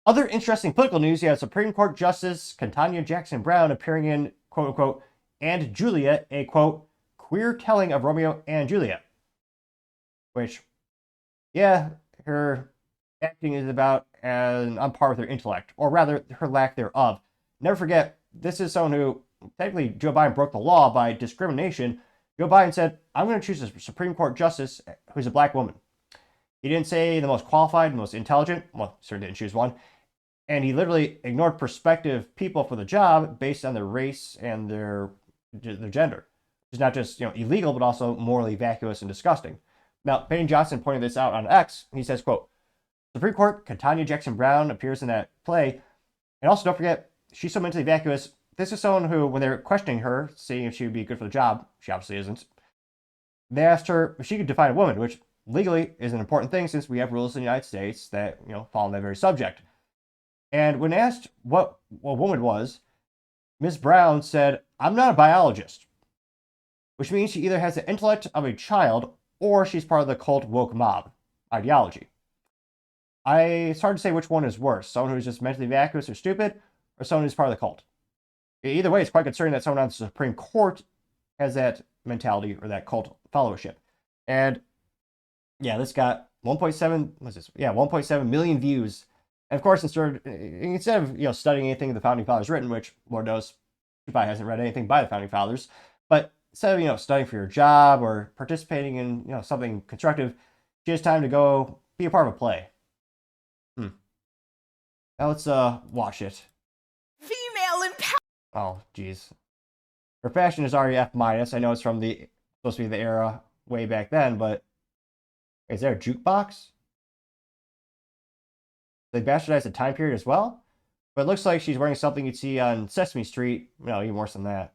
Other interesting political news, you have Supreme Court Justice Ketanji Brown appearing in, quote unquote, and Juliet, a, quote, queer telling of Romeo and Juliet. Which, yeah, her acting is about on par with her intellect, or rather, her lack thereof. Never forget, this is someone who, technically, Joe Biden broke the law by discrimination. Joe Biden said, I'm going to choose a Supreme Court justice who's a black woman. He didn't say the most qualified, most intelligent. Well, certainly didn't choose one. And he literally ignored prospective people for the job based on their race and their gender. It's not just illegal, but also morally vacuous and disgusting. Now, Payne Johnson pointed this out on X. He says, quote, Supreme Court, Ketanji Brown appears in that play. And also, don't forget, she's so mentally vacuous. This is someone who, when they were questioning her, seeing if she would be good for the job, she obviously isn't, they asked her if she could define a woman, which legally is an important thing since we have rules in the United States that fall on that very subject. And when asked what a woman was, Ms. Brown said, I'm not a biologist, which means she either has the intellect of a child or she's part of the cult woke mob ideology. It's hard to say which one is worse, someone who's just mentally vacuous or stupid, or someone who's part of the cult. Either way, it's quite concerning that someone on the Supreme Court has that mentality or that cult followership. And yeah, this got 1.7 million views. And of course, instead of studying anything the Founding Fathers written, which Lord knows, she probably hasn't read anything by the Founding Fathers, but instead of studying for your job or participating in something constructive, she has time to go be a part of a play. Now let's watch it. Female empowerment. Oh, geez. Her fashion is already F-. I know it's from supposed to be the era way back then, but is there a jukebox? They bastardized the time period as well? But it looks like she's wearing something you'd see on Sesame Street. No, even worse than that.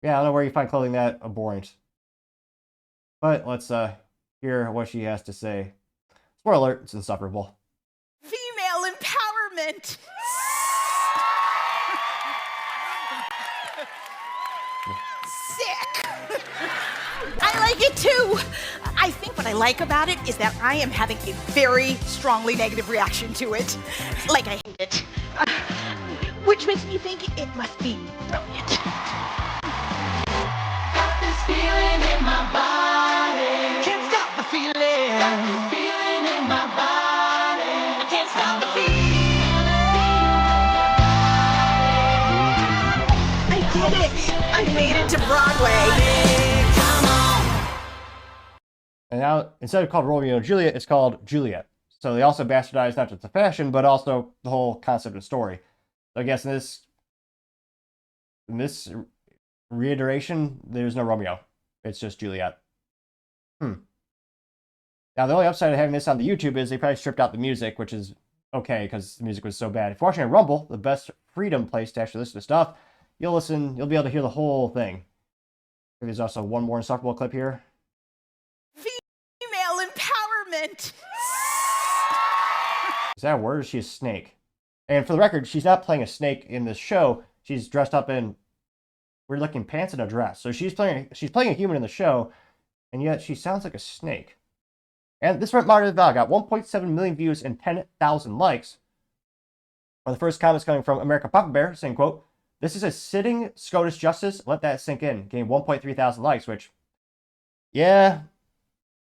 Yeah, I don't know where you find clothing that abhorrent. But let's hear what she has to say. Spoiler alert, it's insufferable. Female empowerment. Sick. I like it too. I think what I like about it is that I am having a very strongly negative reaction to it. Like I hate it. Which makes me think it must be brilliant. Got this feeling in my body. Can't stop the feeling. Feeling in my body. I can't stop the feeling. I did it. I made it to Broadway. And now, instead of called Romeo and Juliet, it's called Juliet. So they also bastardized not just the fashion, but also the whole concept and story. So I guess in this reiteration, there's no Romeo. It's just Juliet. Now, the only upside of having this on the YouTube is they probably stripped out the music, which is okay, because the music was so bad. If you're watching on Rumble, the best freedom place to actually listen to stuff, you'll be able to hear the whole thing. There's also one more insufferable clip here. Female empowerment. Is that a word or is she a snake? And for the record, she's not playing a snake in this show. She's dressed up in weird-looking pants and a dress. So she's playing a human in the show, and yet she sounds like a snake. And this went Mario Val got 1.7 million views and 10,000 likes. Well, the first comment is coming from America Papa Bear, saying, quote, this is a sitting SCOTUS justice. Let that sink in. Gained 1.3 thousand likes, which, yeah,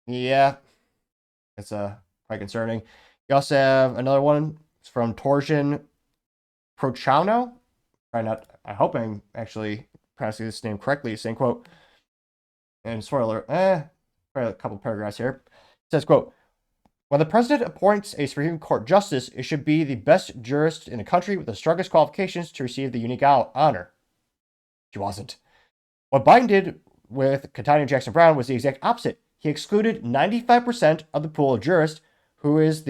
it's quite concerning. You also have another one from Torsion Prochano. I hope I'm actually pronouncing this name correctly. Saying, quote, and spoiler, a couple paragraphs here. It says, quote, when the president appoints a Supreme Court justice, it should be the best jurist in the country with the strongest qualifications to receive the unique honor. She wasn't. What Biden did with Ketanji Brown was the exact opposite. He excluded 95% of the pool of jurists those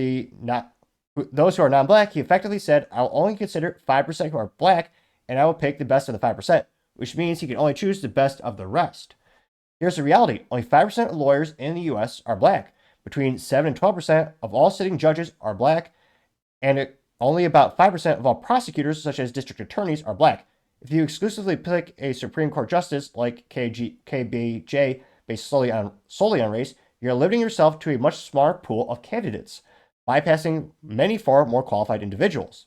who are non-black. He effectively said, I'll only consider 5% who are black, and I will pick the best of the 5%, which means he can only choose the best of the rest. Here's the reality. Only 5% of lawyers in the U.S. are black. Between 7 and 12% of all sitting judges are black, and only about 5% of all prosecutors, such as district attorneys, are black. If you exclusively pick a Supreme Court justice like KBJ based solely on race, you're limiting yourself to a much smaller pool of candidates. bypassing many far more qualified individuals.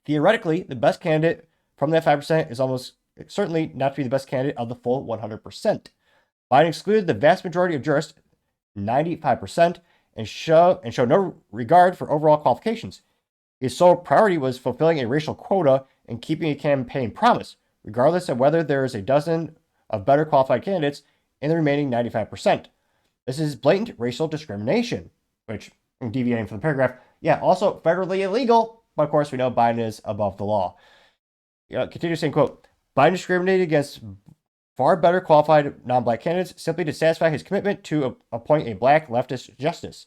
Theoretically, the best candidate from that 5% is almost certainly not to be the best candidate of the full 100%. Biden excluded the vast majority of jurists, 95%, and show no regard for overall qualifications. His sole priority was fulfilling a racial quota and keeping a campaign promise, regardless of whether there is a dozen of better qualified candidates in the remaining 95%. This is blatant racial discrimination, which, deviating from the paragraph, also federally illegal, but of course we know Biden is above the law. Continue saying, quote, Biden discriminated against far better qualified non-black candidates simply to satisfy his commitment to appoint a black leftist justice.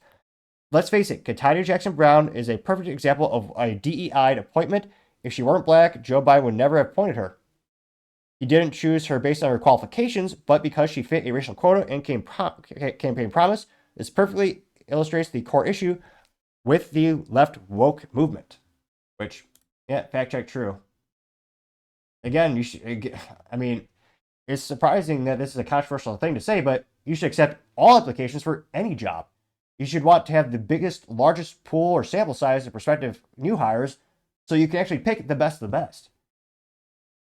Let's face it, Ketanji Jackson Brown is a perfect example of a DEI'd appointment. If she weren't black, Joe Biden would never have appointed her. He didn't choose her based on her qualifications, but because she fit a racial quota and campaign promise. This perfectly illustrates the core issue with the left woke movement. Which, fact check true. Again, it's surprising that this is a controversial thing to say, but you should accept all applications for any job. You should want to have the biggest, largest pool or sample size of prospective new hires so you can actually pick the best of the best.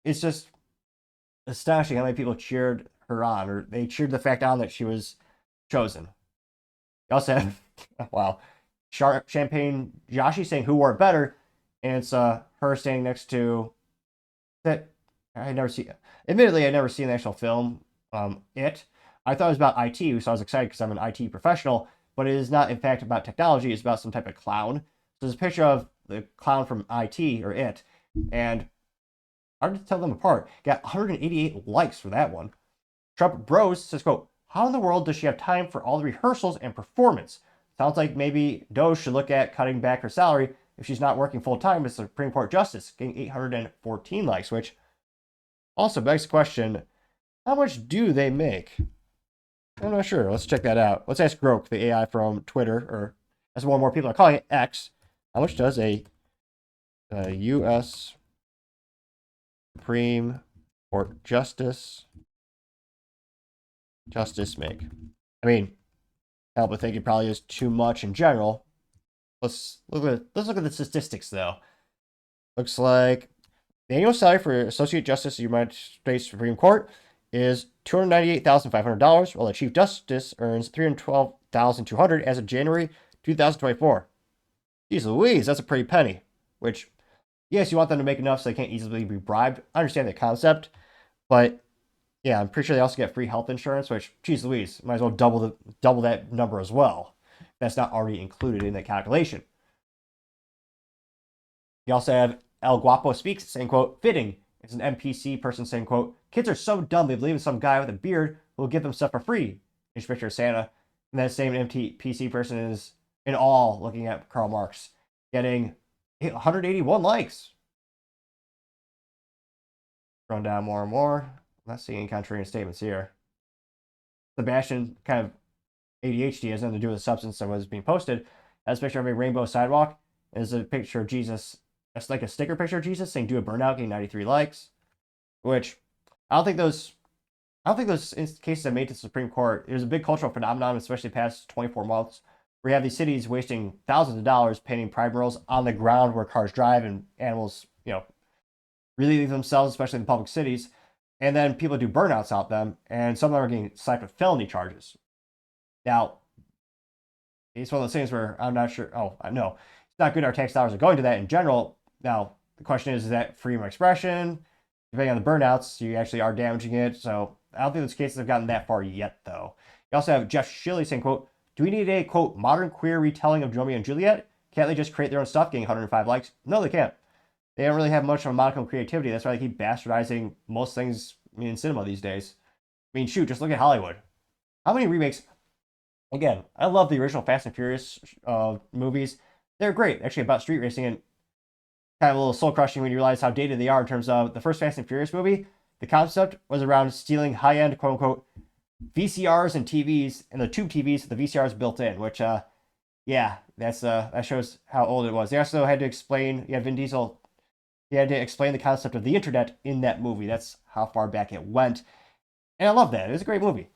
It's just astonishing how many people cheered her on, or they cheered the fact on that she was chosen. You also have, Champagne Joshi saying who wore it better, and it's her standing next to that. Admittedly, I'd never seen the actual film, It. I thought it was about IT, so I was excited because I'm an IT professional, but it is not, in fact, about technology. It's about some type of clown. So there's a picture of the clown from IT, or It, and hard to tell them apart. Got 188 likes for that one. Trump Bros says, quote, how in the world does she have time for all the rehearsals and performance? Sounds like maybe Doe should look at cutting back her salary if she's not working full-time as Supreme Court Justice, getting 814 likes, which also begs the question, how much do they make? I'm not sure. Let's check that out. Let's ask Grok, the AI from Twitter, or as more and more people are calling it, X. How much does a U.S. Supreme Court Justice make? I mean, help but think it probably is too much in general. Let's look at the statistics, though. Looks like the annual salary for Associate Justice of the United States Supreme Court is $298,500, while the Chief Justice earns $312,200 as of January 2024. Jeez Louise, that's a pretty penny. Which, yes, you want them to make enough so they can't easily be bribed. I understand the concept, but yeah, I'm pretty sure they also get free health insurance, which, geez Louise, might as well double that number as well. That's not already included in the calculation. You also have El Guapo Speaks saying, quote, fitting. It's an NPC person saying, quote, kids are so dumb they believe in some guy with a beard who will give them stuff for free. Each picture of Santa. And that same NPC person is in awe looking at Karl Marx, getting 181 likes. Run down more and more. I'm not seeing any contrarian statements here. Sebastian, kind of ADHD, has nothing to do with the substance that was being posted. Has a picture of a rainbow sidewalk. There's a picture of Jesus. That's like a sticker picture of Jesus saying do a burnout, getting 93 likes. Which I don't think those cases have made to the Supreme Court. It was a big cultural phenomenon, especially past 24 months, where you have these cities wasting thousands of dollars painting pride murals on the ground where cars drive and animals, really leave themselves, especially in public cities. And then people do burnouts out them, and some of them are getting slapped with felony charges. Now, it's one of those things where I'm not sure. Oh, no, it's not good our tax dollars are going to that in general. Now, the question is that freedom of expression? Depending on the burnouts, you actually are damaging it. So I don't think those cases have gotten that far yet, though. You also have Jeff Shilley saying, quote, do we need a, quote, modern queer retelling of Romeo and Juliet? Can't they just create their own stuff, getting 105 likes? No, they can't. They don't really have much of a modicum of creativity. That's why they keep bastardizing most things in cinema these days. I mean, shoot, just look at Hollywood. How many remakes? Again, I love the original Fast and Furious movies. They're great, actually, about street racing, and kind of a little soul-crushing when you realize how dated they are in terms of the first Fast and Furious movie. The concept was around stealing high-end, quote-unquote, VCRs and TVs, and the tube TVs the VCRs built in, which, that shows how old it was. They also had to explain, Vin Diesel, he had to explain the concept of the internet in that movie. That's how far back it went. And I love that. It was a great movie.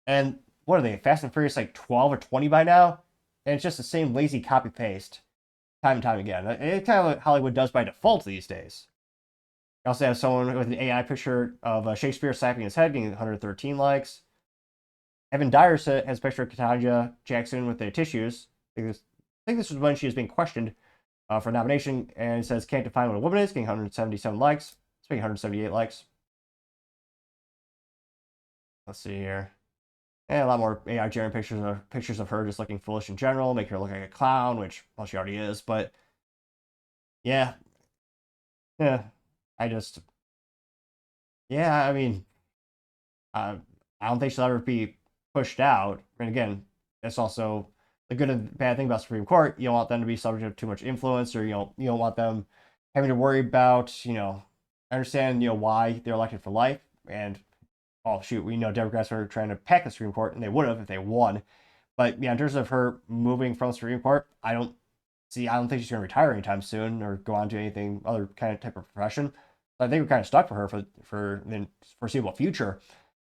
And what are they, Fast and Furious, like 12 or 20 by now? And it's just the same lazy copy-paste time and time again. It's kind of what Hollywood does by default these days. You also have someone with an AI picture of Shakespeare slapping his head, getting 113 likes. Evan Dyer has a picture of Ketanji Jackson with the tissues. I think this was when she was being questioned for nomination, and it says, can't define what a woman is, getting 177 likes. It's getting 178 likes. Let's see here. And a lot more AI generated pictures of her just looking foolish in general, make her look like a clown, which, well, she already is, but yeah. Yeah. I mean, I don't think she'll ever be pushed out. And again, that's also the good and bad thing about Supreme Court. You don't want them to be subject to too much influence, or you don't want them having to worry about, understand, why they're elected for life. And oh shoot, we know Democrats are trying to pack the Supreme Court, and they would have if they won. But yeah, in terms of her moving from the Supreme Court, I don't think she's going to retire anytime soon or go on to anything other kind of type of profession. I think we're kind of stuck for her for the foreseeable future.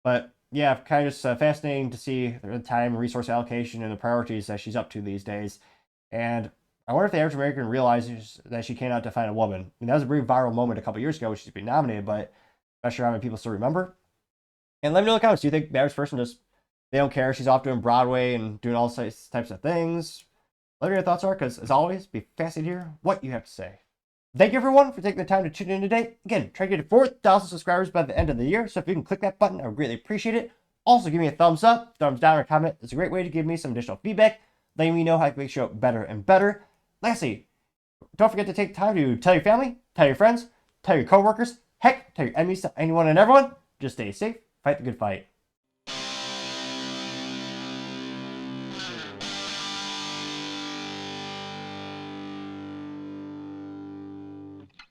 But yeah, kind of just fascinating to see the time, resource allocation, and the priorities that she's up to these days. And I wonder if the average American realizes that she cannot define a woman. I mean, that was a pretty viral moment a couple years ago when she's been nominated, but I'm not sure how many people still remember. And let me know in the comments, do you think the average person they don't care? She's off doing Broadway and doing all types of things. Let me know your thoughts are, because as always, be fascinated to hear what you have to say. Thank you, everyone, for taking the time to tune in today. Again, try to get to 4,000 subscribers by the end of the year, so if you can click that button, I would greatly appreciate it. Also, give me a thumbs up, thumbs down, or comment. It's a great way to give me some additional feedback, letting me know how I can make the show better and better. Lastly, don't forget to take time to tell your family, tell your friends, tell your coworkers, heck, tell your enemies, to anyone and everyone. Just stay safe, fight the good fight.